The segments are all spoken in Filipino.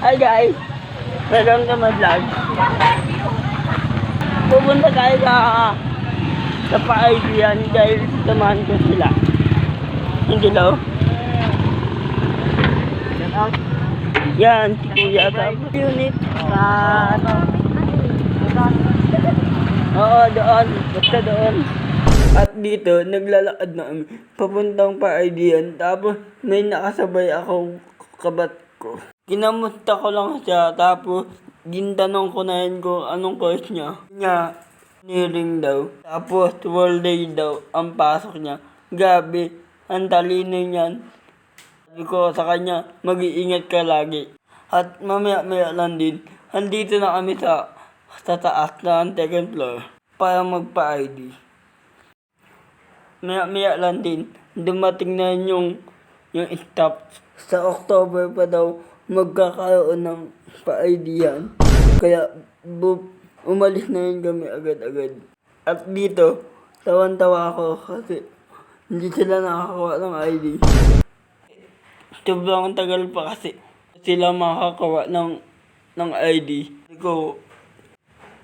Hi guys! Welcome to my vlog. Pupunta tayo sa pa-idean dahil samahan ko sila. Hindi daw. Yan, si Kuya. Tapos unit sa Oo, doon. Basta doon. At dito, naglalakad na kami. Papuntang pa-idean. Tapos may nakasabay akong kabat ko. Kinamusta ko lang siya. Tapos gintanong ko na yun kung anong course niya. Engineering daw. Tapos world day daw ang pasok niya. Gabi, ang talino niyan. Sabi ko sa kanya, mag-iingat ka lagi. At mamaya-maya lang din, andito na kami sa taas na second floor para magpa-ID. Maya-maya lang din, dumating na yung staff. Sa October pa daw magkakaroon ng pa-ID yan. Kaya umalis na yun kami agad-agad. At dito, tawan-tawa ako kasi hindi sila nakakakuha ng ID. Sobrang tagal pa kasi sila makakakuha ng ID. Ko,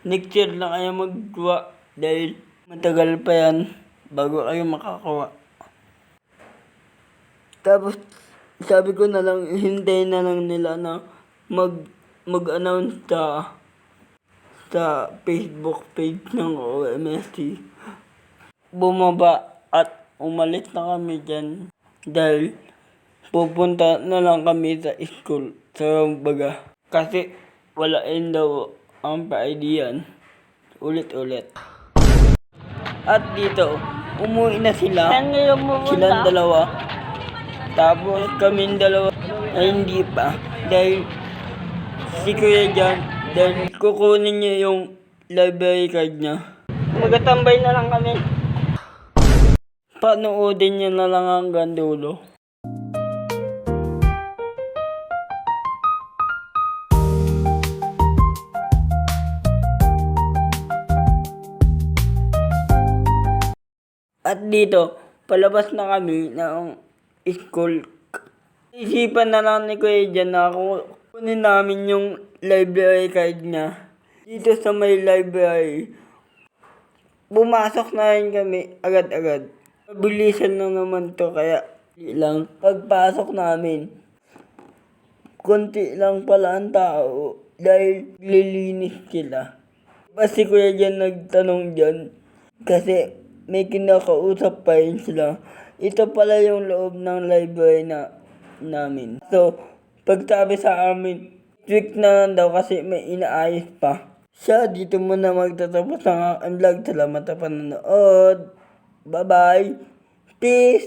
next year lang kayo magkuha dahil matagal pa yan bago kayo makakuha. Tapos sabi ko na lang, hintayin na lang nila na mag-announce sa Facebook page ng OMSC. Bumaba at umalis na kami dyan dahil pupunta na lang kami sa school sa baga. Kasi wala rin daw ang pa-ID yan. Ulit-ulit. At dito, umuwi na sila. Silang dalawa. Tapos kaming dalawa ay hindi pa. Dahil si Kuya dyan, dahil kukunin niya yung library card niya. Magatambay na lang kami. Panoodin niya na lang hanggang dulo. At dito, palabas na kami ng school. Isipan na lang ni Kuya dyan na kunin namin yung library card niya. Dito sa may library, bumasok na rin kami agad-agad. Mabilisan lang naman to kaya lang. Pagpasok namin, konti lang pala ang tao dahil lilinis sila. Si Kuya dyan nagtanong dyan kasi may kinakausap pa rin sila. Ito pala yung loob ng library namin. So, pagsabi sa amin, strict na lang daw kasi may inaayos pa. Siya, dito muna magtatapos ang vlog. Salamat sa panonood. Bye-bye. Peace.